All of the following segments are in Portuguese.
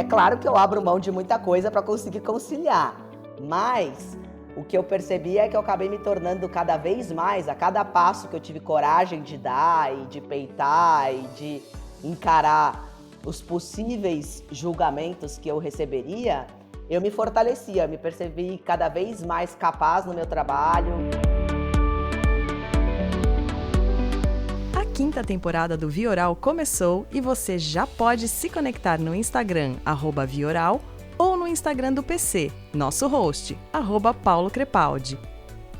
claro que eu abro mão de muita coisa para conseguir conciliar, mas o que eu percebi é que eu acabei me tornando cada vez mais, a cada passo que eu tive coragem de dar e de peitar e de encarar os possíveis julgamentos que eu receberia, eu me fortalecia, me percebi cada vez mais capaz no meu trabalho. A quinta temporada do Vioral começou e você já pode se conectar no Instagram, @Vioral, ou no Instagram do PC, nosso host, @Paulo Crepaldi.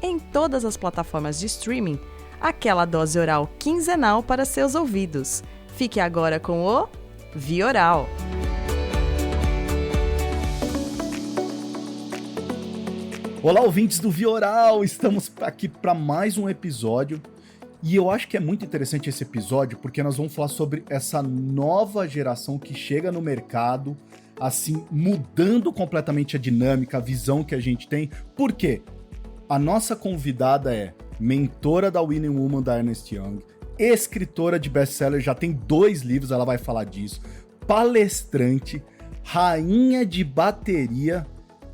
Em todas as plataformas de streaming, aquela dose oral quinzenal para seus ouvidos. Fique agora com o Vioral. Olá, ouvintes do Vioral! Estamos aqui para mais um episódio. E eu acho que é muito interessante esse episódio porque nós vamos falar sobre essa nova geração que chega no mercado, assim, mudando completamente a dinâmica, a visão que a gente tem. Por quê? A nossa convidada é mentora da Winning Woman da Ernst Young, escritora de best-seller, já tem 2 livros, ela vai falar disso, palestrante, rainha de bateria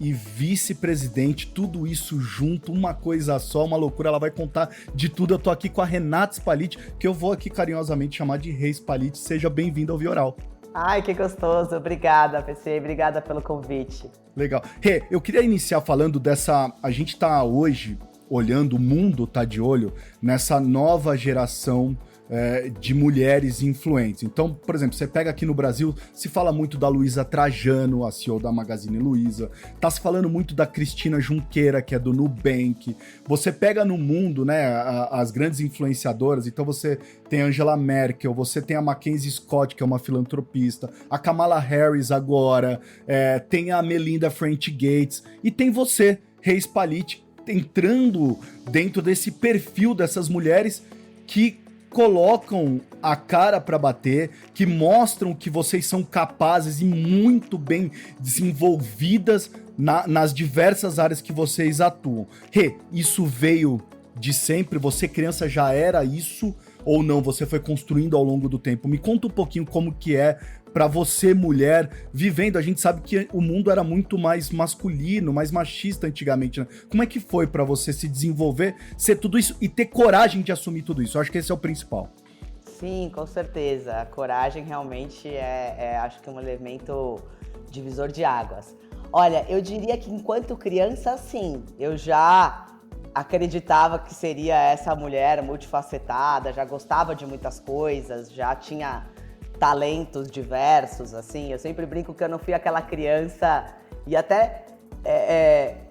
e vice-presidente, tudo isso junto, uma coisa só, uma loucura, ela vai contar de tudo. Eu tô aqui com a Renata Spaliti, que eu vou aqui carinhosamente chamar de Rei Spaliti. Seja bem-vinda ao Vioral. Ai, que gostoso. Obrigada, PC. Obrigada pelo convite. Legal. Rê, eu queria iniciar falando dessa... A gente tá hoje olhando, o mundo tá de olho nessa nova geração de mulheres influentes. Então, por exemplo, você pega aqui no Brasil, se fala muito da Luísa Trajano, a CEO da Magazine Luiza, tá se falando muito da Cristina Junqueira, que é do Nubank. Você pega no mundo, né, as grandes influenciadoras, então você tem a Angela Merkel, você tem a Mackenzie Scott, que é uma filantropista, a Kamala Harris agora, tem a Melinda French Gates, e tem você, Rei Spaliti, entrando dentro desse perfil dessas mulheres que colocam a cara para bater, que mostram que vocês são capazes e muito bem desenvolvidas nas diversas áreas que vocês atuam. Rê, isso veio de sempre? Você criança já era isso ou não? Você foi construindo ao longo do tempo? Me conta um pouquinho como que é para você, mulher, vivendo. A gente sabe que o mundo era muito mais masculino, mais machista antigamente, né? Como é que foi para você se desenvolver, ser tudo isso e ter coragem de assumir tudo isso? Eu acho que esse é o principal. Sim, com certeza. A coragem realmente acho que um elemento divisor de águas. Olha, eu diria que enquanto criança, sim, eu já acreditava que seria essa mulher multifacetada, já gostava de muitas coisas, já tinha talentos diversos, assim. Eu sempre brinco que eu não fui aquela criança, e até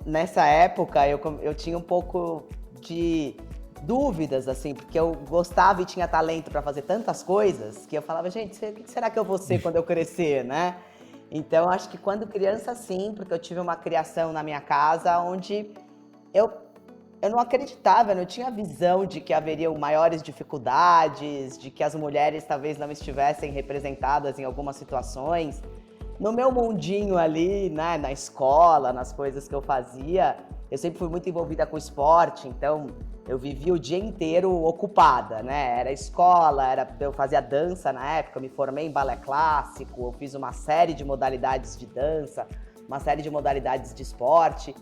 nessa época eu tinha um pouco de dúvidas, assim, porque eu gostava e tinha talento para fazer tantas coisas, que eu falava, gente, o que será que eu vou ser quando eu crescer, né? Então, acho que quando criança, sim, porque eu tive uma criação na minha casa onde eu não acreditava, eu não tinha visão de que haveriam maiores dificuldades, de que as mulheres talvez não estivessem representadas em algumas situações. No meu mundinho ali, né, na escola, nas coisas que eu fazia, eu sempre fui muito envolvida com esporte, então eu vivia o dia inteiro ocupada, né? Era escola, eu fazia dança na época, eu me formei em balé clássico, eu fiz uma série de modalidades de dança, uma série de modalidades de esporte.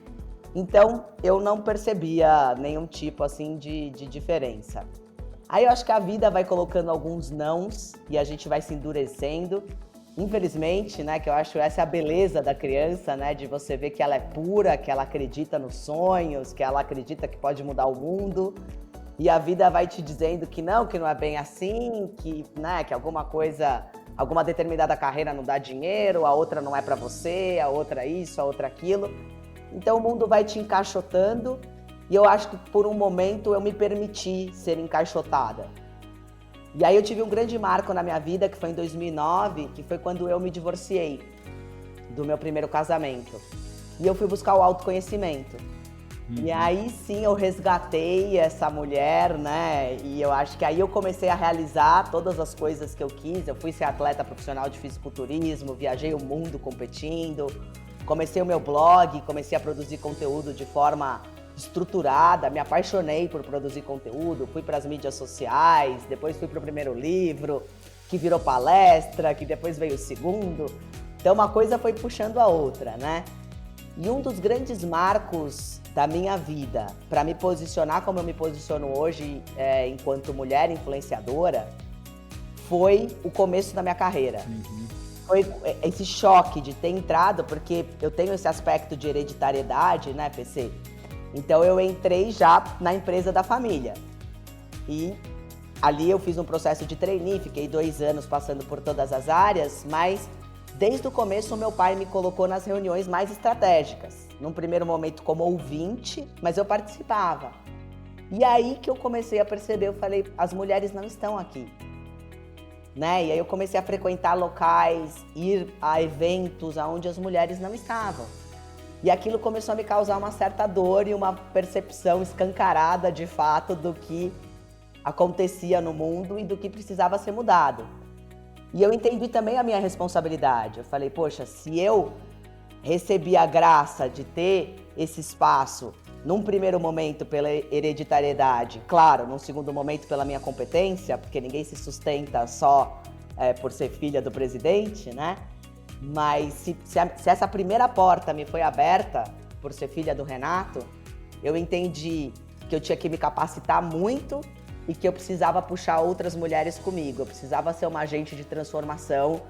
Então, eu não percebia nenhum tipo, assim, de diferença. Aí eu acho que a vida vai colocando alguns nãos e a gente vai se endurecendo. Infelizmente, né, que eu acho essa é a beleza da criança, né, de você ver que ela é pura, que ela acredita nos sonhos, que ela acredita que pode mudar o mundo. E a vida vai te dizendo que não é bem assim, que, né, que alguma coisa, alguma determinada carreira não dá dinheiro, a outra não é pra você, a outra isso, a outra aquilo. Então o mundo vai te encaixotando e eu acho que por um momento eu me permiti ser encaixotada. E aí eu tive um grande marco na minha vida, que foi em 2009, que foi quando eu me divorciei do meu primeiro casamento. E eu fui buscar o autoconhecimento. E aí sim eu resgatei essa mulher, né? E eu acho que aí eu comecei a realizar todas as coisas que eu quis. Eu fui ser atleta profissional de fisiculturismo, viajei o mundo competindo. Comecei o meu blog, comecei a produzir conteúdo de forma estruturada, me apaixonei por produzir conteúdo, fui para as mídias sociais, depois fui para o primeiro livro, que virou palestra, que depois veio o segundo. Então uma coisa foi puxando a outra, né? E um dos grandes marcos da minha vida, para me posicionar como eu me posiciono hoje enquanto mulher influenciadora, foi o começo da minha carreira. Foi esse choque de ter entrado, porque eu tenho esse aspecto de hereditariedade, né, PC? Então eu entrei já na empresa da família. E ali eu fiz um processo de trainee, fiquei 2 anos passando por todas as áreas, mas desde o começo o meu pai me colocou nas reuniões mais estratégicas. Num primeiro momento como ouvinte, mas eu participava. E aí que eu comecei a perceber, eu falei, as mulheres não estão aqui. Né? E aí eu comecei a frequentar locais, ir a eventos onde as mulheres não estavam. E aquilo começou a me causar uma certa dor e uma percepção escancarada de fato do que acontecia no mundo e do que precisava ser mudado. E eu entendi também a minha responsabilidade. Eu falei, poxa, se eu recebi a graça de ter esse espaço num primeiro momento pela hereditariedade, claro, num segundo momento pela minha competência, porque ninguém se sustenta só por ser filha do presidente, né? Mas se essa primeira porta me foi aberta por ser filha do Renato, eu entendi que eu tinha que me capacitar muito e que eu precisava puxar outras mulheres comigo. Eu precisava ser uma agente de transformação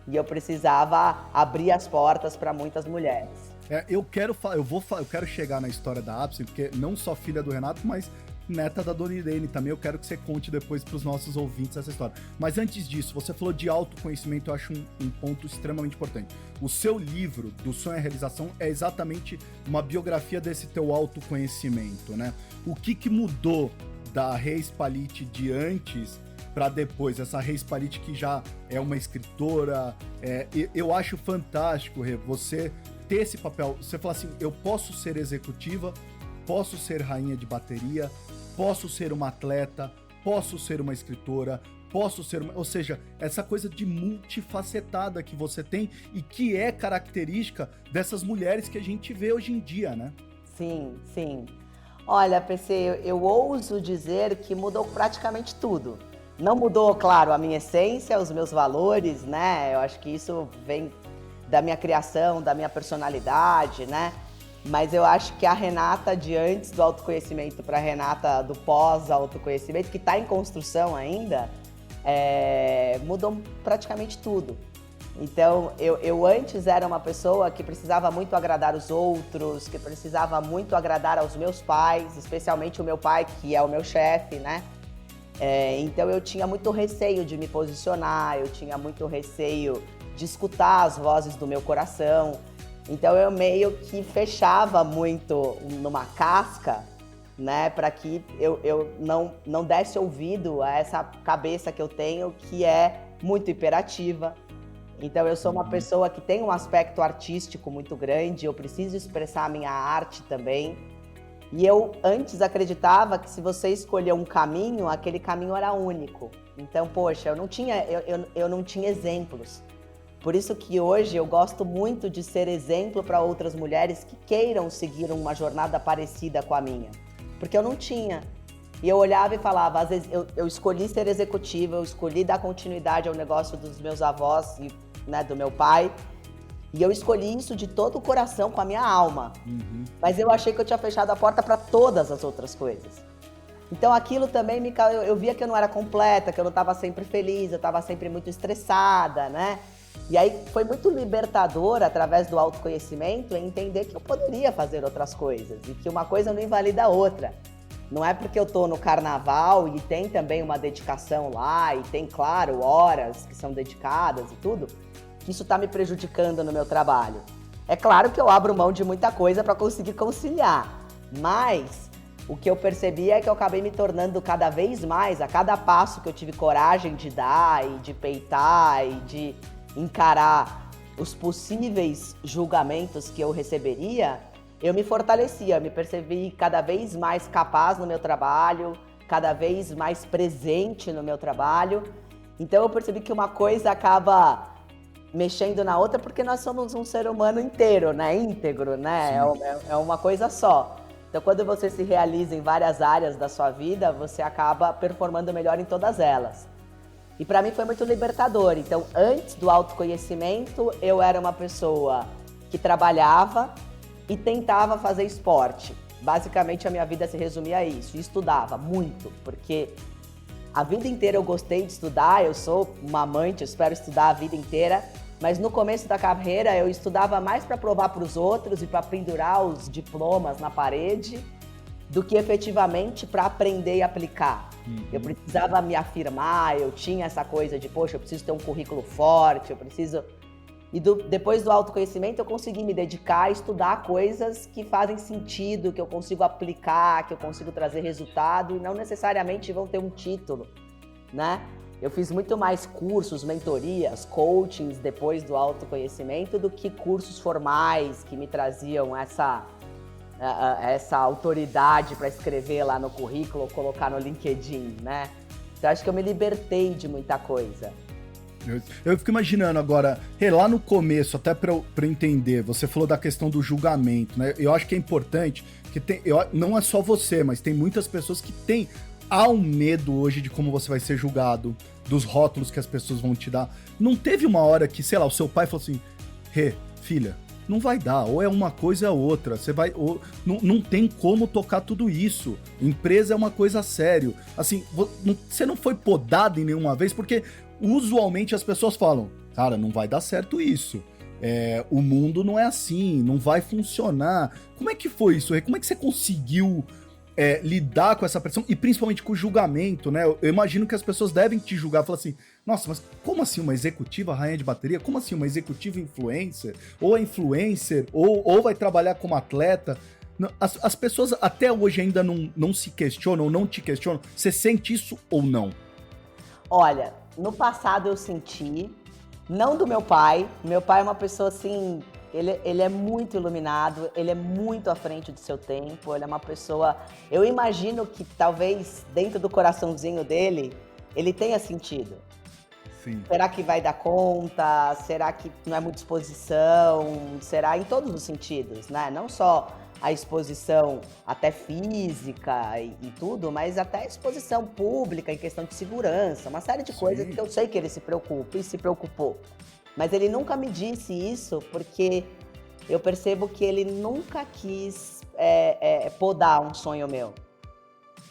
e eu precisava abrir as portas para muitas mulheres. Eu quero chegar na história da Apsen, porque não só filha do Renato, mas neta da Dona Irene também. Eu quero que você conte depois para os nossos ouvintes essa história. Mas antes disso, você falou de autoconhecimento, eu acho um ponto extremamente importante. O seu livro, Do Sonho à Realização, é exatamente uma biografia desse teu autoconhecimento, né? O que mudou da Reis Palite de antes para depois? Essa Reis Palite que já é uma escritora. Eu acho fantástico, Rê, você ter esse papel. Você fala assim, eu posso ser executiva, posso ser rainha de bateria, posso ser uma atleta, posso ser uma escritora, posso ser ou seja, essa coisa de multifacetada que você tem e que é característica dessas mulheres que a gente vê hoje em dia, né? Sim, sim. Olha, PC, eu ouso dizer que mudou praticamente tudo. Não mudou, claro, a minha essência, os meus valores, né? Eu acho que isso vem da minha criação, da minha personalidade, né? Mas eu acho que a Renata de antes do autoconhecimento para a Renata do pós-autoconhecimento, que está em construção ainda, mudou praticamente tudo. Então, eu antes era uma pessoa que precisava muito agradar os outros, que precisava muito agradar aos meus pais, especialmente o meu pai, que é o meu chefe, né? Então, eu tinha muito receio de me posicionar, eu tinha muito receio de escutar as vozes do meu coração. Então eu meio que fechava muito numa casca, né, para que eu não desse ouvido a essa cabeça que eu tenho, que é muito hiperativa. Então eu sou uma pessoa que tem um aspecto artístico muito grande, eu preciso expressar a minha arte também. E eu antes acreditava que se você escolher um caminho, aquele caminho era único. Então, poxa, eu não tinha exemplos. Por isso que hoje eu gosto muito de ser exemplo para outras mulheres que queiram seguir uma jornada parecida com a minha. Porque eu não tinha. E eu olhava e falava, às vezes eu escolhi ser executiva, eu escolhi dar continuidade ao negócio dos meus avós e, né, do meu pai. E eu escolhi isso de todo o coração, com a minha alma. Mas eu achei que eu tinha fechado a porta para todas as outras coisas. Então aquilo também eu via que eu não era completa, que eu não estava sempre feliz, eu estava sempre muito estressada, né? E aí foi muito libertador, através do autoconhecimento, entender que eu poderia fazer outras coisas e que uma coisa não invalida a outra. Não é porque eu tô no carnaval e tem também uma dedicação lá e tem, claro, horas que são dedicadas e tudo, que isso tá me prejudicando no meu trabalho. É claro que eu abro mão de muita coisa para conseguir conciliar, mas o que eu percebi é que eu acabei me tornando cada vez mais, a cada passo que eu tive coragem de dar e de peitar e de encarar os possíveis julgamentos que eu receberia, eu me fortalecia, me percebi cada vez mais capaz no meu trabalho, cada vez mais presente no meu trabalho. Então eu percebi que uma coisa acaba mexendo na outra porque nós somos um ser humano inteiro, né? Íntegro, né? É uma coisa só. Então quando você se realiza em várias áreas da sua vida, você acaba performando melhor em todas elas. E para mim foi muito libertador. Então, antes do autoconhecimento, eu era uma pessoa que trabalhava e tentava fazer esporte. Basicamente, a minha vida se resumia a isso. E estudava muito, porque a vida inteira eu gostei de estudar, eu sou uma amante, eu espero estudar a vida inteira. Mas no começo da carreira, eu estudava mais para provar para os outros e para pendurar os diplomas na parede do que efetivamente para aprender e aplicar. Eu precisava me afirmar, eu tinha essa coisa de, poxa, eu preciso ter um currículo forte, eu preciso... E depois do autoconhecimento eu consegui me dedicar a estudar coisas que fazem sentido, que eu consigo aplicar, que eu consigo trazer resultado e não necessariamente vão ter um título, né? Eu fiz muito mais cursos, mentorias, coachings depois do autoconhecimento do que cursos formais que me traziam essa autoridade para escrever lá no currículo ou colocar no LinkedIn, né? Então acho que eu me libertei de muita coisa. Eu fico imaginando agora, lá no começo, até para eu entender, você falou da questão do julgamento, né? Eu acho que é importante, que não é só você, mas tem muitas pessoas que há um medo hoje de como você vai ser julgado, dos rótulos que as pessoas vão te dar. Não teve uma hora que, sei lá, o seu pai falou assim, filha, não vai dar, ou é uma coisa ou outra, não tem como tocar tudo isso, empresa é uma coisa sério, assim, você não foi podado em nenhuma vez, porque usualmente as pessoas falam, cara, não vai dar certo isso, o mundo não é assim, não vai funcionar. Como é que foi isso? Como é que você conseguiu lidar com essa pressão e principalmente com o julgamento, né? Eu imagino que as pessoas devem te julgar, falar assim, nossa, mas como assim uma executiva rainha de bateria? Como assim uma executiva influencer? Ou é influencer? Ou vai trabalhar como atleta? As pessoas até hoje ainda não se questionam, não te questionam. Você sente isso ou não? Olha, no passado eu senti, não do meu pai. Meu pai é uma pessoa assim... Ele é muito iluminado, ele é muito à frente do seu tempo, ele é uma pessoa... Eu imagino que talvez dentro do coraçãozinho dele, ele tenha sentido. Sim. Será que vai dar conta? Será que não é muita exposição? Será em todos os sentidos, né? Não só a exposição até física e tudo, mas até a exposição pública em questão de segurança, uma série de coisas que eu sei que ele se preocupa e se preocupou. Mas ele nunca me disse isso porque eu percebo que ele nunca quis podar um sonho meu.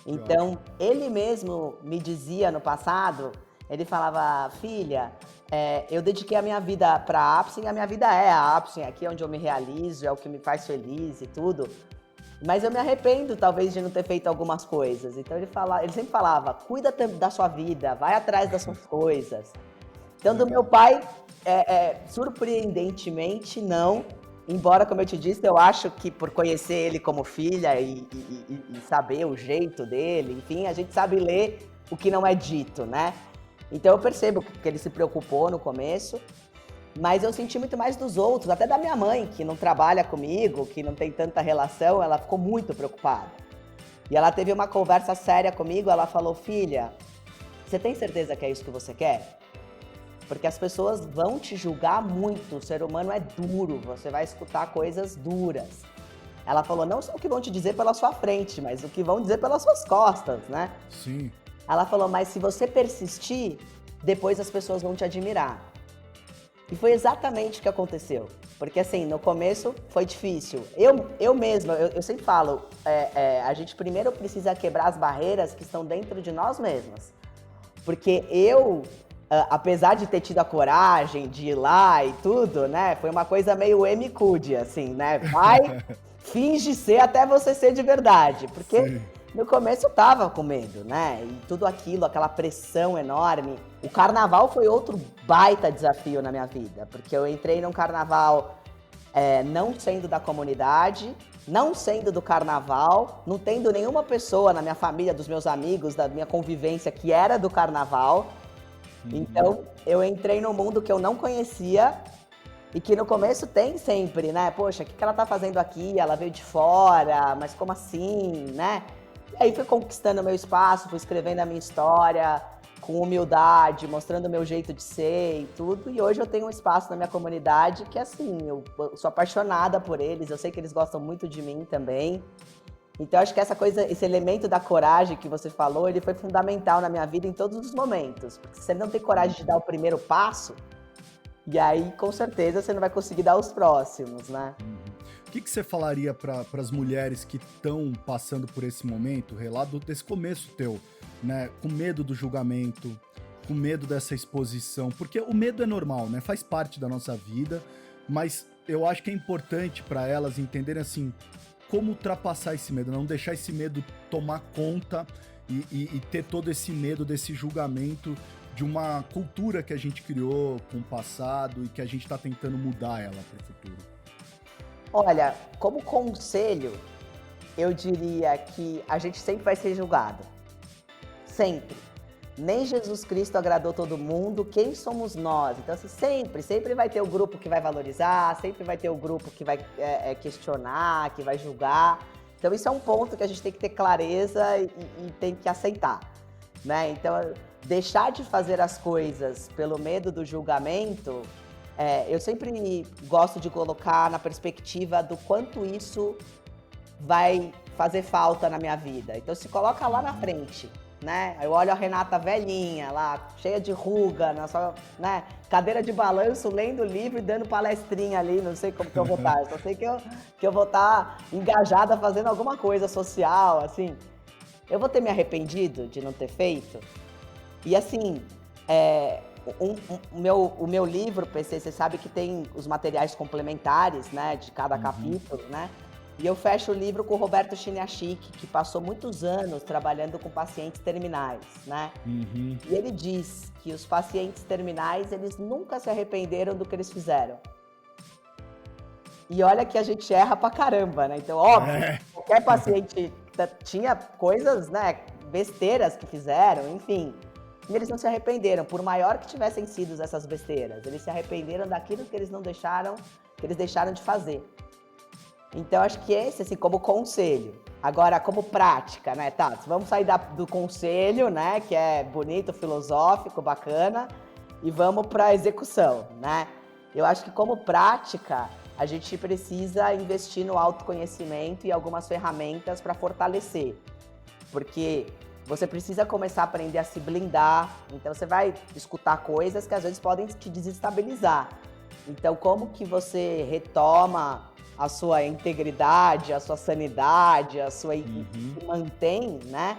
Então, ele mesmo me dizia no passado, ele falava, filha, eu dediquei a minha vida para a Apsen, e a minha vida é a Apsen, aqui é onde eu me realizo, é o que me faz feliz e tudo. Mas eu me arrependo, talvez, de não ter feito algumas coisas. Então, ele sempre falava, cuida da sua vida, vai atrás das suas coisas. Então, do meu pai, surpreendentemente, não. Embora, como eu te disse, eu acho que por conhecer ele como filha e saber o jeito dele, enfim, a gente sabe ler o que não é dito, né? Então, eu percebo que ele se preocupou no começo, mas eu senti muito mais dos outros, até da minha mãe, que não trabalha comigo, que não tem tanta relação, ela ficou muito preocupada. E ela teve uma conversa séria comigo, ela falou, filha, você tem certeza que é isso que você quer? Porque as pessoas vão te julgar muito, o ser humano é duro, você vai escutar coisas duras. Ela falou, não só o que vão te dizer pela sua frente, mas o que vão dizer pelas suas costas, né? Sim. Ela falou, mas se você persistir, depois as pessoas vão te admirar. E foi exatamente o que aconteceu. Porque assim, no começo foi difícil. Eu mesma, eu sempre falo, a gente primeiro precisa quebrar as barreiras que estão dentro de nós mesmas. Porque apesar de ter tido a coragem de ir lá e tudo, né? Foi uma coisa meio Emicude, assim, né? Vai, finge ser até você ser de verdade. Porque Sim. No começo eu tava com medo, né? E tudo aquilo, aquela pressão enorme. O carnaval foi outro baita desafio na minha vida. Porque eu entrei num carnaval não sendo da comunidade, não sendo do carnaval, não tendo nenhuma pessoa na minha família, dos meus amigos, da minha convivência que era do carnaval. Então, eu entrei num mundo que eu não conhecia e que no começo tem sempre, né? Poxa, o que ela tá fazendo aqui? Ela veio de fora, mas como assim, né? E aí fui conquistando meu espaço, fui escrevendo a minha história com humildade, mostrando o meu jeito de ser e tudo. E hoje eu tenho um espaço na minha comunidade que, assim, eu sou apaixonada por eles, eu sei que eles gostam muito de mim também. Então, acho que esse elemento da coragem que você falou, ele foi fundamental na minha vida em todos os momentos. Porque se você não tem coragem de dar o primeiro passo, e aí, com certeza, você não vai conseguir dar os próximos, né? O que você falaria para as mulheres que estão passando por esse momento, relato desse começo teu, né? Com medo do julgamento, com medo dessa exposição, porque o medo é normal, né? Faz parte da nossa vida, mas eu acho que é importante para elas entenderem assim, como ultrapassar esse medo, não deixar esse medo tomar conta e ter todo esse medo desse julgamento de uma cultura que a gente criou com o passado e que a gente está tentando mudar ela para o futuro. Olha, como conselho, eu diria que a gente sempre vai ser julgado. Sempre. Nem Jesus Cristo agradou todo mundo, quem somos nós? Então, assim, sempre vai ter o grupo que vai valorizar, sempre vai ter o grupo que vai questionar, que vai julgar. Então, isso é um ponto que a gente tem que ter clareza e tem que aceitar, né? Então, deixar de fazer as coisas pelo medo do julgamento, eu sempre gosto de colocar na perspectiva do quanto isso vai fazer falta na minha vida. Então, se coloca lá na frente, né? Eu olho a Renata velhinha lá, cheia de ruga, na sua, né? Cadeira de balanço, lendo livro e dando palestrinha ali, não sei como que eu vou estar. Eu só sei que eu vou estar engajada fazendo alguma coisa social, assim. Eu vou ter me arrependido de não ter feito? E assim, o meu livro, PC, você sabe que tem os materiais complementares, né, de cada capítulo, né? E eu fecho o livro com o Roberto Chiniachik, que passou muitos anos trabalhando com pacientes terminais, né? E ele diz que os pacientes terminais, eles nunca se arrependeram do que eles fizeram. E olha que a gente erra pra caramba, né? Então, óbvio, qualquer paciente tinha coisas, né, besteiras que fizeram, enfim. E eles não se arrependeram, por maior que tivessem sido essas besteiras. Eles se arrependeram daquilo que eles deixaram de fazer. Então, acho que esse, assim, como conselho. Agora, como prática, né, tá? Vamos sair do conselho, né, que é bonito, filosófico, bacana, e vamos para a execução, né? Eu acho que como prática, a gente precisa investir no autoconhecimento e algumas ferramentas para fortalecer. Porque você precisa começar a aprender a se blindar, então você vai escutar coisas que às vezes podem te desestabilizar. Então, como que você retoma a sua integridade, a sua sanidade, a sua e mantém, né?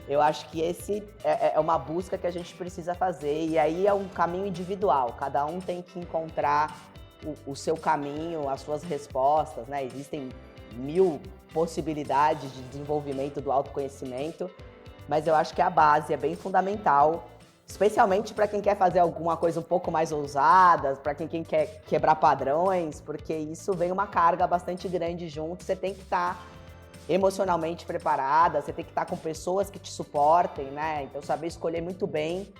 Eu acho que esse é uma busca que a gente precisa fazer, e aí é um caminho individual, cada um tem que encontrar o seu caminho, as suas respostas, né? Existem 1000 possibilidades de desenvolvimento do autoconhecimento, mas eu acho que a base é bem fundamental, especialmente para quem quer fazer alguma coisa um pouco mais ousada, para quem quer quebrar padrões, porque isso vem uma carga bastante grande junto, você tem que estar emocionalmente preparada, você tem que estar com pessoas que te suportem, né? Então, saber escolher muito bem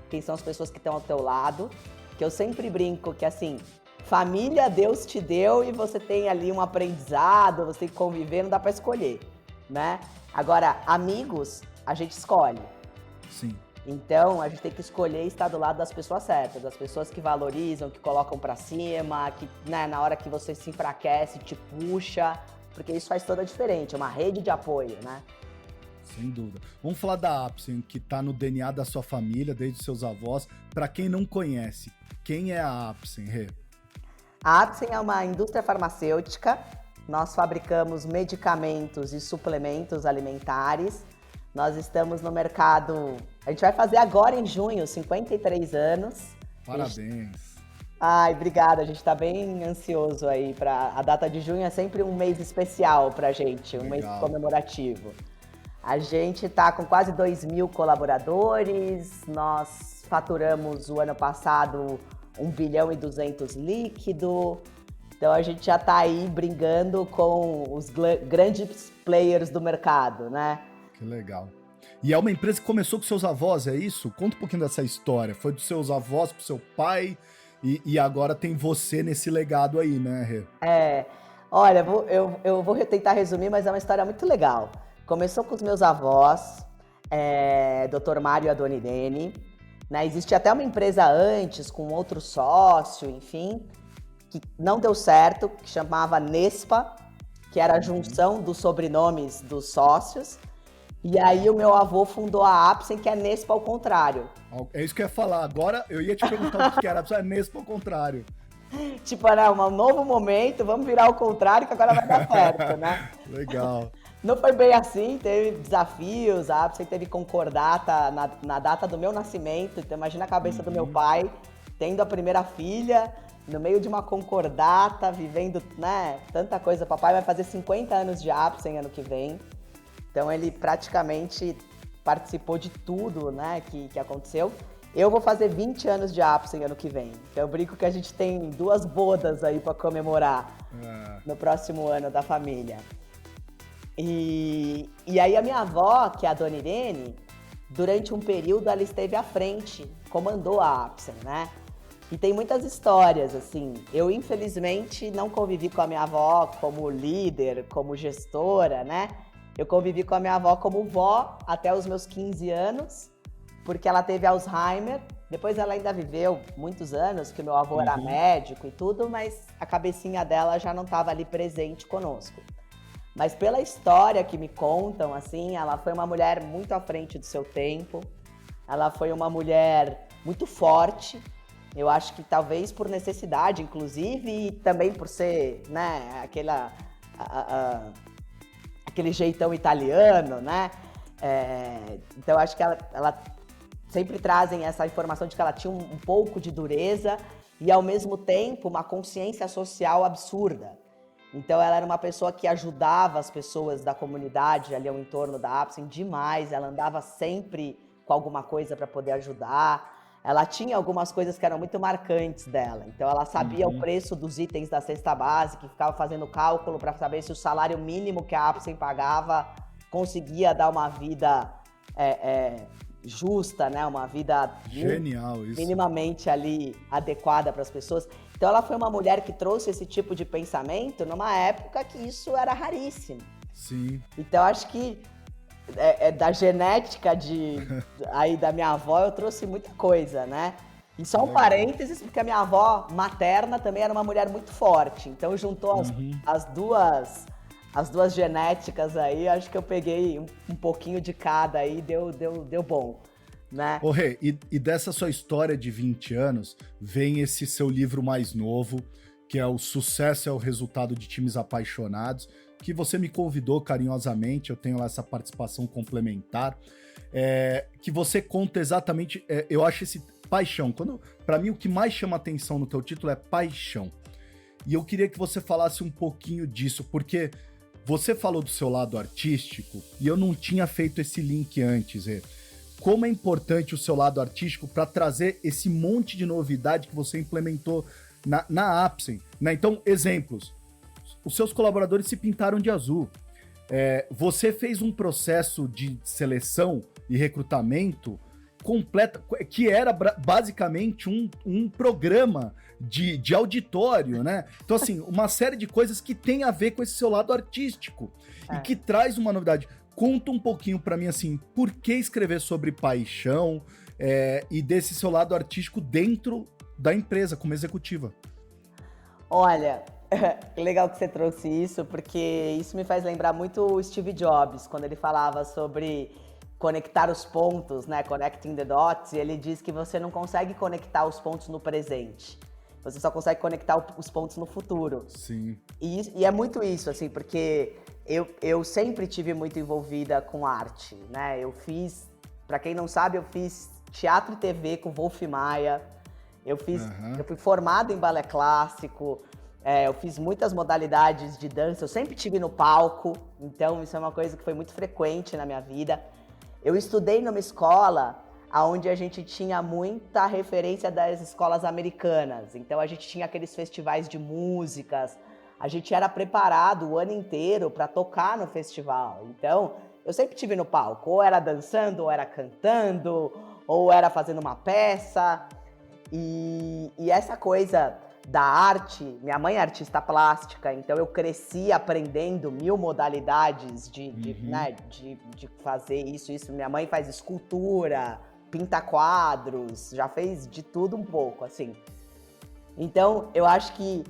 quem são as pessoas que estão ao teu lado, que eu sempre brinco que, assim, família Deus te deu e você tem ali um aprendizado, você tem que conviver, não dá para escolher, né? Agora, amigos, a gente escolhe. Sim. Então, a gente tem que escolher estar do lado das pessoas certas, das pessoas que valorizam, que colocam pra cima, que, né, na hora que você se enfraquece, te puxa, porque isso faz toda a diferença, é uma rede de apoio, né? Sem dúvida. Vamos falar da Apsen, que tá no DNA da sua família, desde os seus avós. Pra quem não conhece, quem é a Apsen, Rê? A Apsen é uma indústria farmacêutica, nós fabricamos medicamentos e suplementos alimentares. Nós estamos no mercado, a gente vai fazer agora em junho, 53 anos. Parabéns. Ai, obrigada, a gente está bem ansioso aí para a data de junho, é sempre um mês especial pra gente, um mês comemorativo. A gente está com quase 2.000 colaboradores, nós faturamos o ano passado 1 bilhão e 200 líquido, então a gente já está aí brigando com os grandes players do mercado, né? Que legal. E é uma empresa que começou com seus avós, é isso? Conta um pouquinho dessa história. Foi dos seus avós pro seu pai e agora tem você nesse legado aí, né, Rê? Olha, eu vou tentar resumir, mas é uma história muito legal. Começou com os meus avós, Dr. Mário e a Dona Irene, né? Existia até uma empresa antes, com outro sócio, enfim, que não deu certo, que chamava Nespa, que era a junção dos sobrenomes dos sócios. E aí o meu avô fundou a Apsen, que é Nespa ao contrário. É isso que eu ia falar. Agora eu ia te perguntar o que era, é Nespa ao contrário. Tipo, era um novo momento, vamos virar ao contrário que agora vai dar certo, né? Legal. Não foi bem assim, teve desafios, a Apsen teve concordata na data do meu nascimento, então imagina a cabeça do meu pai, tendo a primeira filha, no meio de uma concordata, vivendo, né, tanta coisa. Papai vai fazer 50 anos de Apsen ano que vem. Então ele praticamente participou de tudo, né, que aconteceu. Eu vou fazer 20 anos de Apsen ano que vem. Então eu brinco que a gente tem 2 bodas aí para comemorar no próximo ano da família. E aí a minha avó, que é a Dona Irene, durante um período ela esteve à frente, comandou a Apsen, né? E tem muitas histórias, assim. Eu, infelizmente, não convivi com a minha avó como líder, como gestora, né? Eu convivi com a minha avó como vó até os meus 15 anos, porque ela teve Alzheimer. Depois ela ainda viveu muitos anos, que meu avô era médico e tudo, mas a cabecinha dela já não estava ali presente conosco. Mas pela história que me contam, assim, ela foi uma mulher muito à frente do seu tempo. Ela foi uma mulher muito forte. Eu acho que talvez por necessidade, inclusive, e também por ser, né, aquele jeitão italiano, né? Então, acho que ela sempre trazem essa informação de que ela tinha um pouco de dureza e, ao mesmo tempo, uma consciência social absurda. Então, ela era uma pessoa que ajudava as pessoas da comunidade ali ao entorno da Apsen demais. Ela andava sempre com alguma coisa para poder ajudar. Ela tinha algumas coisas que eram muito marcantes dela. Então, ela sabia o preço dos itens da cesta básica, ficava fazendo cálculo para saber se o salário mínimo que a Apsen pagava conseguia dar uma vida justa, né? Uma vida genial, isso. Minimamente ali adequada para as pessoas. Então, ela foi uma mulher que trouxe esse tipo de pensamento numa época que isso era raríssimo. Sim. Então, acho que da genética aí da minha avó, eu trouxe muita coisa, né? E só um parênteses, porque a minha avó materna também era uma mulher muito forte. Então, juntou as duas genéticas aí, acho que eu peguei um pouquinho de cada aí, deu bom, né? Ô, Rê, e dessa sua história de 20 anos, vem esse seu livro mais novo, que é O Sucesso é o Resultado de Times Apaixonados, que você me convidou carinhosamente, eu tenho lá essa participação complementar, que você conta exatamente, eu acho esse paixão, para mim o que mais chama atenção no teu título é paixão. E eu queria que você falasse um pouquinho disso, porque você falou do seu lado artístico, e eu não tinha feito esse link antes, como é importante o seu lado artístico para trazer esse monte de novidade que você implementou na Apsen, né? Então, exemplos. Os seus colaboradores se pintaram de azul. Você fez um processo de seleção e recrutamento completo, que era basicamente um programa de auditório, né? Então, assim, uma série de coisas que tem a ver com esse seu lado artístico e que traz uma novidade. Conta um pouquinho pra mim, assim, por que escrever sobre paixão e desse seu lado artístico dentro da empresa, como executiva? Olha, legal que você trouxe isso, porque isso me faz lembrar muito o Steve Jobs, quando ele falava sobre conectar os pontos, né? Connecting the dots, e ele diz que você não consegue conectar os pontos no presente. Você só consegue conectar os pontos no futuro. Sim. E é muito isso, assim, porque eu sempre tive muito envolvida com arte, né? Pra quem não sabe, eu fiz teatro e TV com Wolf Maia. Eu fui formado em balé clássico. Eu fiz muitas modalidades de dança. Eu sempre tive no palco. Então, isso é uma coisa que foi muito frequente na minha vida. Eu estudei numa escola onde a gente tinha muita referência das escolas americanas. Então, a gente tinha aqueles festivais de músicas. A gente era preparado o ano inteiro para tocar no festival. Então, eu sempre tive no palco. Ou era dançando, ou era cantando, ou era fazendo uma peça. E essa coisa da arte, minha mãe é artista plástica, então eu cresci aprendendo 1000 modalidades de fazer isso. Minha mãe faz escultura, pinta quadros, já fez de tudo um pouco, assim. Então, eu acho que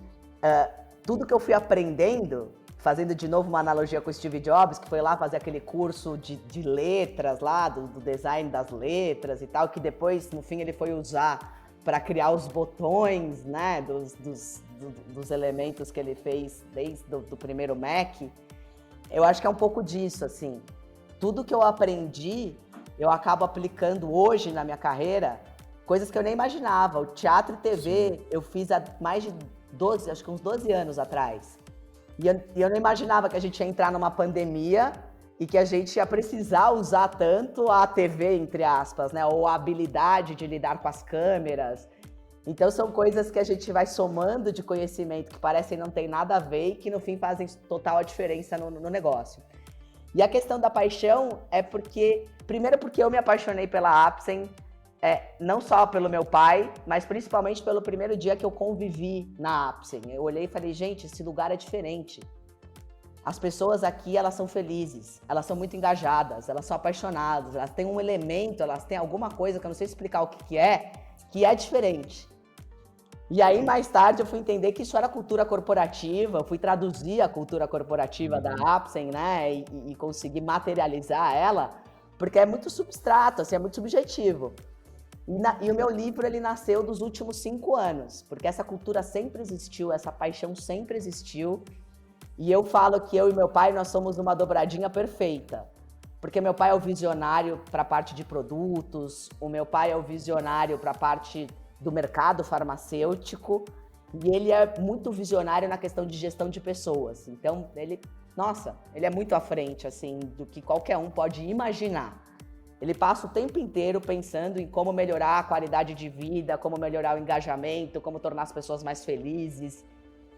tudo que eu fui aprendendo fazendo de novo uma analogia com o Steve Jobs, que foi lá fazer aquele curso de letras lá, do design das letras e tal, que depois, no fim, ele foi usar para criar os botões, né, dos elementos que ele fez desde do primeiro Mac. Eu acho que é um pouco disso, assim. Tudo que eu aprendi, eu acabo aplicando hoje na minha carreira, coisas que eu nem imaginava. O teatro e TV eu fiz há mais de 12, acho que uns 12 anos atrás. E eu não imaginava que a gente ia entrar numa pandemia e que a gente ia precisar usar tanto a TV, entre aspas, né? Ou a habilidade de lidar com as câmeras. Então são coisas que a gente vai somando de conhecimento que parecem não ter nada a ver e que no fim fazem total a diferença no negócio. E a questão da paixão é primeiro porque eu me apaixonei pela Apsen, não só pelo meu pai, mas principalmente pelo primeiro dia que eu convivi na Apsen. Eu olhei e falei, gente, esse lugar é diferente. As pessoas aqui, elas são felizes, elas são muito engajadas, elas são apaixonadas, elas têm um elemento, elas têm alguma coisa que eu não sei explicar o que é diferente. E aí, mais tarde, eu fui entender que isso era cultura corporativa, eu fui traduzir a cultura corporativa da Apsen, né, e conseguir materializar ela, porque é muito substrato, assim, é muito subjetivo. E o meu livro, ele nasceu dos últimos 5 anos, porque essa cultura sempre existiu, essa paixão sempre existiu, e eu falo que eu e meu pai, nós somos uma dobradinha perfeita, porque meu pai é o visionário para a parte de produtos, o meu pai é o visionário para a parte do mercado farmacêutico, e ele é muito visionário na questão de gestão de pessoas. Então, ele é muito à frente, assim, do que qualquer um pode imaginar. Ele passa o tempo inteiro pensando em como melhorar a qualidade de vida, como melhorar o engajamento, como tornar as pessoas mais felizes.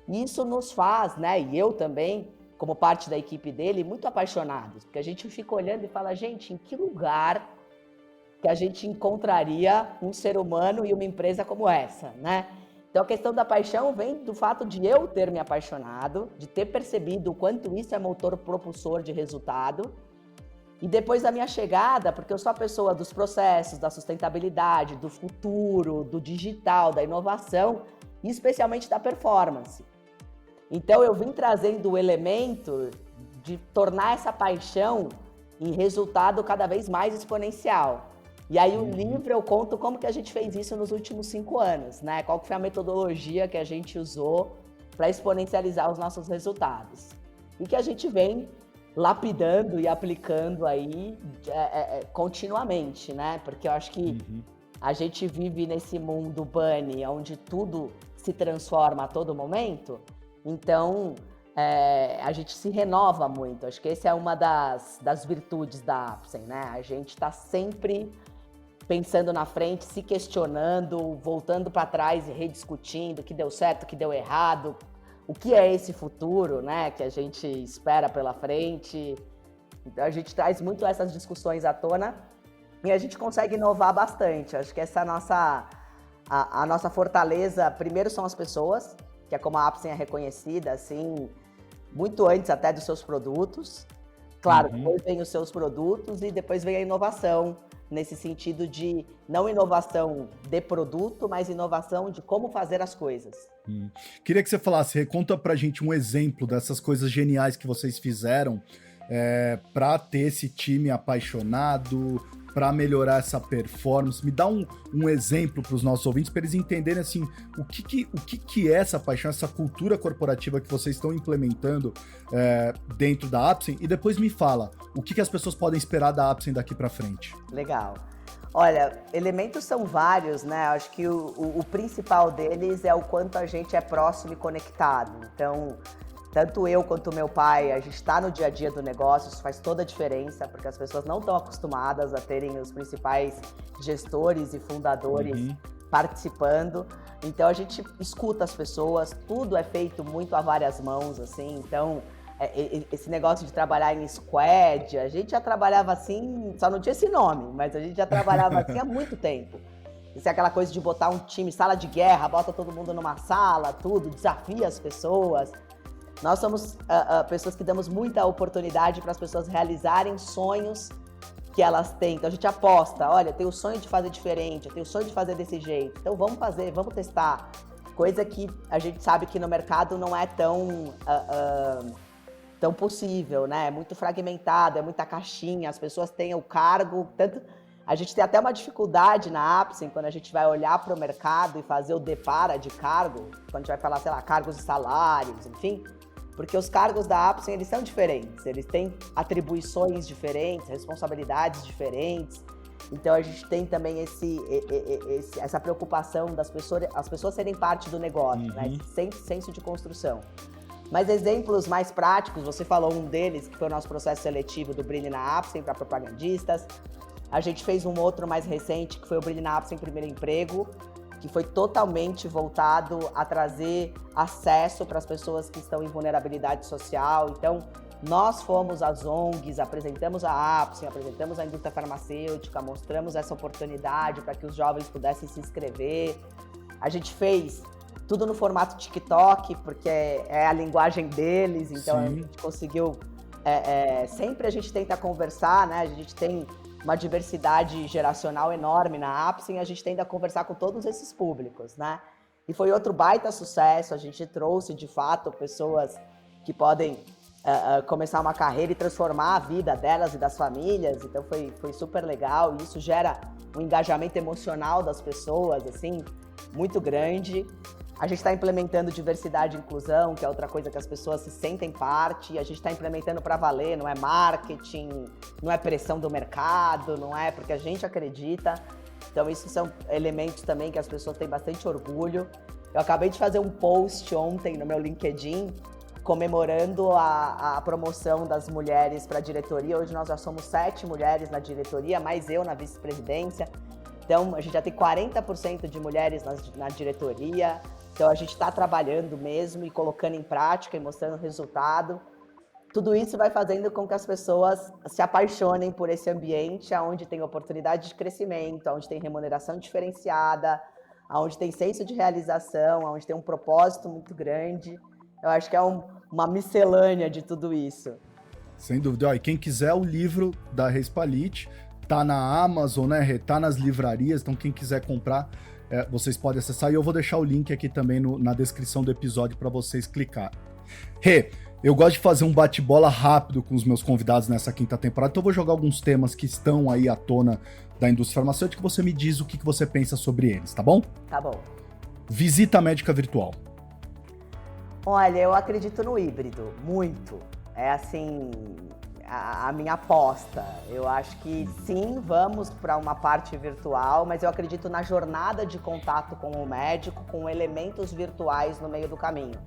E isso nos faz, né, e eu também, como parte da equipe dele, muito apaixonados, porque a gente fica olhando e fala, gente, em que lugar que a gente encontraria um ser humano e uma empresa como essa, né? Então a questão da paixão vem do fato de eu ter me apaixonado, de ter percebido o quanto isso é motor propulsor de resultado. E depois da minha chegada, porque eu sou a pessoa dos processos, da sustentabilidade, do futuro, do digital, da inovação e especialmente da performance. Então eu vim trazendo o elemento de tornar essa paixão em resultado cada vez mais exponencial. E aí o livro eu conto como que a gente fez isso nos últimos 5 anos, né? Qual que foi a metodologia que a gente usou para exponencializar os nossos resultados. E que a gente vem lapidando e aplicando aí continuamente, né? Porque eu acho que a gente vive nesse mundo bunny, onde tudo se transforma a todo momento, então a gente se renova muito. Acho que essa é uma das virtudes da Apsen, né? A gente está sempre pensando na frente, se questionando, voltando para trás e rediscutindo o que deu certo, o que deu errado, o que é esse futuro, né, que a gente espera pela frente. Então a gente traz muito essas discussões à tona e a gente consegue inovar bastante. Acho que essa a nossa fortaleza, primeiro são as pessoas, que é como a Apsen é reconhecida, assim, muito antes até dos seus produtos. Claro, depois vem os seus produtos e depois vem a inovação, nesse sentido de não inovação de produto, mas inovação de como fazer as coisas. Queria que você falasse, conta pra gente um exemplo dessas coisas geniais que vocês fizeram para ter esse time apaixonado, para melhorar essa performance. Me dá um exemplo para os nossos ouvintes, para eles entenderem assim, o que é essa paixão, essa cultura corporativa que vocês estão implementando dentro da Apsen, e depois me fala o que as pessoas podem esperar da Apsen daqui para frente. Legal. Olha, elementos são vários, né? Acho que o principal deles é o quanto a gente é próximo e conectado. Então, tanto eu quanto meu pai, a gente está no dia a dia do negócio, isso faz toda a diferença, porque as pessoas não estão acostumadas a terem os principais gestores e fundadores participando. Então a gente escuta as pessoas, tudo é feito muito a várias mãos, assim. Então esse negócio de trabalhar em squad, a gente já trabalhava assim, só não tinha esse nome, mas a gente já trabalhava assim há muito tempo. Isso é aquela coisa de botar um time, sala de guerra, bota todo mundo numa sala, tudo, desafia as pessoas. Nós somos pessoas que damos muita oportunidade para as pessoas realizarem sonhos que elas têm. Então a gente aposta, olha, eu tenho o sonho de fazer diferente, eu tenho o sonho de fazer desse jeito. Então vamos fazer, vamos testar. Coisa que a gente sabe que no mercado não é tão tão possível, né? É muito fragmentado, é muita caixinha, as pessoas têm o cargo, tanto... A gente tem até uma dificuldade na Apsen, quando a gente vai olhar para o mercado e fazer o depara de cargo, quando a gente vai falar, sei lá, cargos e salários, enfim, porque os cargos da Apsen, eles são diferentes, eles têm atribuições diferentes, responsabilidades diferentes, então a gente tem também essa preocupação das pessoas, as pessoas serem parte do negócio, né? Esse senso de construção. Mas exemplos mais práticos, você falou um deles, que foi o nosso processo seletivo do Brilhe na Apsen para propagandistas. A gente fez um outro mais recente, que foi o Brilhe na Apsen Primeiro Emprego, que foi totalmente voltado a trazer acesso para as pessoas que estão em vulnerabilidade social. Então, nós fomos às ONGs, apresentamos a Apsen, apresentamos a indústria farmacêutica, mostramos essa oportunidade para que os jovens pudessem se inscrever. A gente fez tudo no formato TikTok, porque é a linguagem deles, então a gente conseguiu... sempre a gente tenta conversar, né? A gente tem uma diversidade geracional enorme na Apsen, a gente tenta conversar com todos esses públicos, né? E foi outro baita sucesso, a gente trouxe, de fato, pessoas que podem começar uma carreira e transformar a vida delas e das famílias, então foi super legal, e isso gera um engajamento emocional das pessoas, assim, muito grande. A gente está implementando diversidade e inclusão, que é outra coisa que as pessoas se sentem parte, e a gente está implementando para valer, não é marketing, não é pressão do mercado, não é porque a gente acredita. Então isso são elementos também que as pessoas têm bastante orgulho. Eu acabei de fazer um post ontem no meu LinkedIn, comemorando a promoção das mulheres para a diretoria. Hoje nós já somos 7 mulheres na diretoria, mais eu na vice-presidência. Então a gente já tem 40% de mulheres na diretoria. Então, a gente está trabalhando mesmo e colocando em prática e mostrando resultado. Tudo isso vai fazendo com que as pessoas se apaixonem por esse ambiente onde tem oportunidade de crescimento, onde tem remuneração diferenciada, onde tem senso de realização, onde tem um propósito muito grande. Eu acho que é uma miscelânea de tudo isso. Sem dúvida. E quem quiser o livro da Respalit, tá na Amazon, né? Tá nas livrarias, então quem quiser comprar... vocês podem acessar, e eu vou deixar o link aqui também na descrição do episódio para vocês clicar. Eu gosto de fazer um bate-bola rápido com os meus convidados nessa 5ª temporada, então eu vou jogar alguns temas que estão aí à tona da indústria farmacêutica, você me diz o que você pensa sobre eles, tá bom? Tá bom. Visita médica virtual. Olha, eu acredito no híbrido, muito. É assim... a minha aposta. Eu acho que sim, vamos para uma parte virtual, mas eu acredito na jornada de contato com o médico, com elementos virtuais no meio do caminho.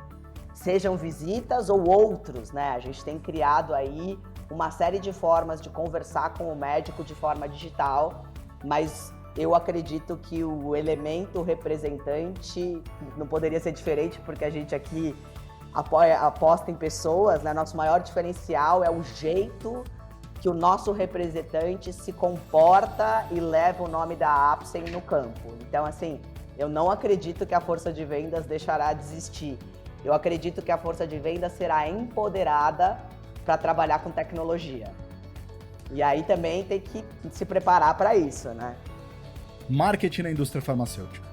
Sejam visitas ou outros, né? A gente tem criado aí uma série de formas de conversar com o médico de forma digital, mas eu acredito que o elemento representante não poderia ser diferente, porque a gente aqui aposta em pessoas, né? Nosso maior diferencial é o jeito que o nosso representante se comporta e leva o nome da Apsen no campo. Então, assim, eu não acredito que a força de vendas deixará de existir. Eu acredito que a força de vendas será empoderada para trabalhar com tecnologia. E aí também tem que se preparar para isso, né? Marketing na indústria farmacêutica.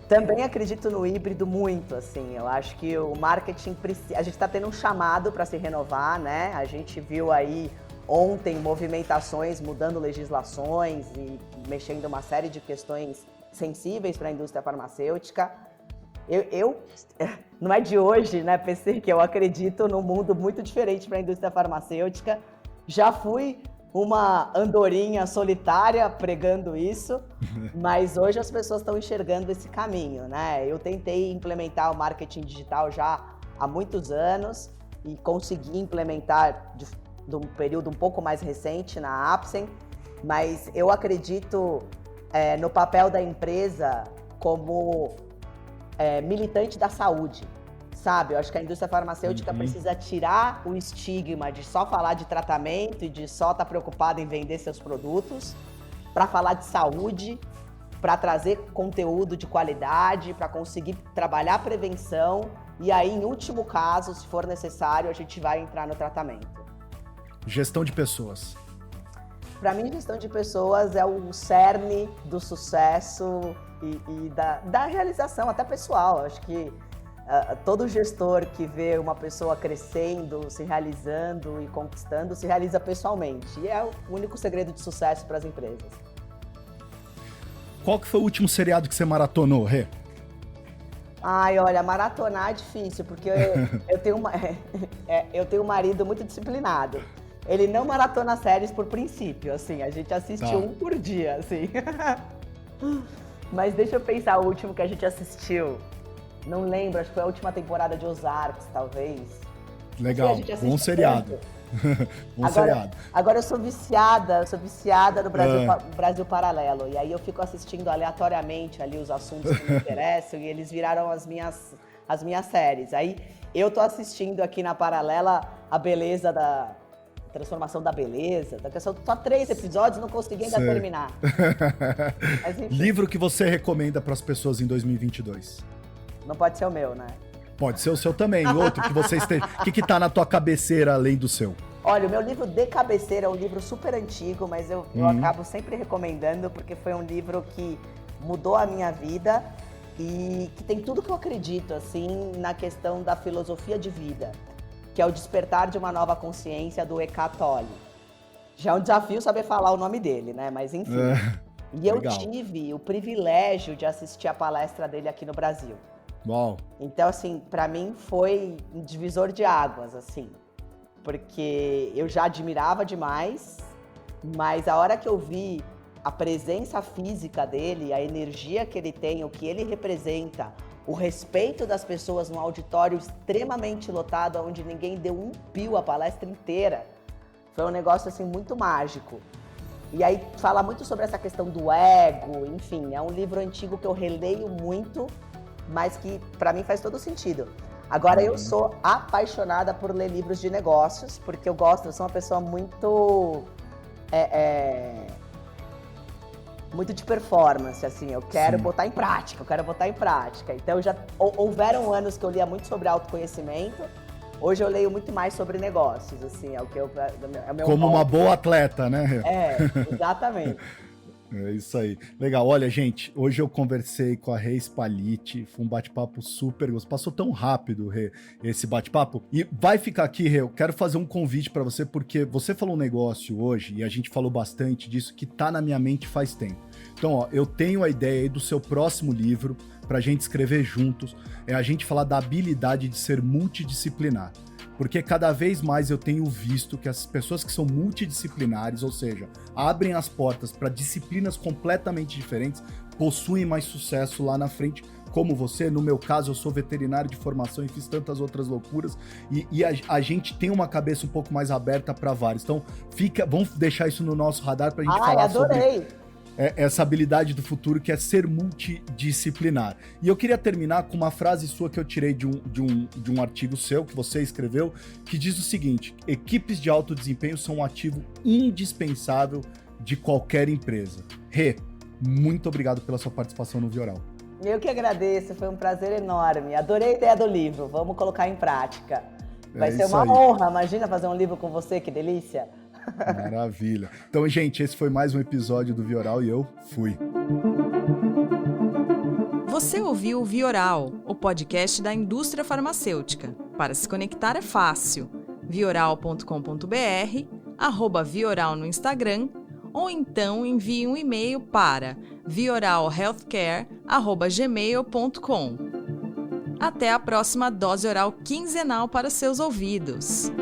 Também acredito no híbrido muito, assim, eu acho que o marketing, a gente está tendo um chamado para se renovar, né? A gente viu aí ontem movimentações, mudando legislações e mexendo uma série de questões sensíveis para a indústria farmacêutica. Não é de hoje, né, PC, que eu acredito num mundo muito diferente para a indústria farmacêutica. Já fui uma andorinha solitária pregando isso, mas hoje as pessoas estão enxergando esse caminho, né? Eu tentei implementar o marketing digital já há muitos anos e consegui implementar de um período um pouco mais recente na Apsen, mas eu acredito no papel da empresa como militante da saúde. Sabe, eu acho que a indústria farmacêutica precisa tirar o estigma de só falar de tratamento e de só estar preocupada em vender seus produtos, para falar de saúde, para trazer conteúdo de qualidade, para conseguir trabalhar a prevenção e aí, em último caso, se for necessário, a gente vai entrar no tratamento. Gestão de pessoas. Para mim, gestão de pessoas é o cerne do sucesso e da realização, até pessoal. Eu acho que todo gestor que vê uma pessoa crescendo, se realizando e conquistando, se realiza pessoalmente. E é o único segredo de sucesso para as empresas. Qual que foi o último seriado que você maratonou, Rê? Ai, olha, maratonar é difícil, porque eu tenho um marido muito disciplinado. Ele não maratona séries por princípio, assim, a gente assiste um por dia, assim. Mas deixa eu pensar, o último que a gente assistiu, não lembro, acho que foi a última temporada de Ozarks, talvez. Legal, bom seriado. Bom seriado. Agora eu sou viciada no Brasil Paralelo, e aí eu fico assistindo aleatoriamente ali os assuntos que me interessam, e eles viraram as minhas séries. Aí eu tô assistindo aqui na Paralela a beleza da... Transformação da Beleza, só 3 episódios, não consegui ainda terminar. Mas, livro que você recomenda para as pessoas em 2022? Não pode ser o meu, né? Pode ser o seu também, outro que você esteja... O que tá na tua cabeceira além do seu? Olha, o meu livro de cabeceira é um livro super antigo, mas eu acabo sempre recomendando, porque foi um livro que mudou a minha vida e que tem tudo que eu acredito, assim, na questão da filosofia de vida, que é o Despertar de uma Nova Consciência, do Eckhart Tolle. Já é um desafio saber falar o nome dele, né? Mas enfim. E eu tive o privilégio de assistir a palestra dele aqui no Brasil. Uau! Então, assim, pra mim foi um divisor de águas, assim. Porque eu já admirava demais, mas a hora que eu vi a presença física dele, a energia que ele tem, o que ele representa, o respeito das pessoas num auditório extremamente lotado, onde ninguém deu um pio a palestra inteira. Foi um negócio, assim, muito mágico. E aí fala muito sobre essa questão do ego, enfim, é um livro antigo que eu releio muito, mas que para mim faz todo sentido. Agora, eu sou apaixonada por ler livros de negócios, porque eu sou uma pessoa muito... muito de performance, assim, eu quero botar em prática. Então, houveram anos que eu lia muito sobre autoconhecimento, hoje eu leio muito mais sobre negócios, assim, é o meu como hobby. Uma boa atleta, né? Exatamente. É isso aí. Legal. Olha, gente, hoje eu conversei com a Rê Spaliti, foi um bate-papo super gostoso. Passou tão rápido, Rê, esse bate-papo. E vai ficar aqui, Rê, eu quero fazer um convite para você, porque você falou um negócio hoje, e a gente falou bastante disso, que tá na minha mente faz tempo. Então, ó, eu tenho a ideia aí do seu próximo livro, pra gente escrever juntos, é a gente falar da habilidade de ser multidisciplinar. Porque cada vez mais eu tenho visto que as pessoas que são multidisciplinares, ou seja, abrem as portas para disciplinas completamente diferentes, possuem mais sucesso lá na frente, como você. No meu caso, eu sou veterinário de formação e fiz tantas outras loucuras, e a gente tem uma cabeça um pouco mais aberta para vários. Então, vamos deixar isso no nosso radar para a gente falar sobre essa habilidade do futuro, que é ser multidisciplinar. E eu queria terminar com uma frase sua que eu tirei de um artigo seu, que você escreveu, que diz o seguinte: equipes de alto desempenho são um ativo indispensável de qualquer empresa. Rê, muito obrigado pela sua participação no Vioral. Eu que agradeço, foi um prazer enorme. Adorei a ideia do livro, vamos colocar em prática. Vai ser uma honra, imagina fazer um livro com você, que delícia. Maravilha. Então, gente, esse foi mais um episódio do Vioral e eu fui. Você ouviu o Vioral, o podcast da indústria farmacêutica. Para se conectar é fácil. vioral.com.br, @Vioral no Instagram, ou então envie um e-mail para vioralhealthcare@gmail.com. Até a próxima dose oral quinzenal para seus ouvidos.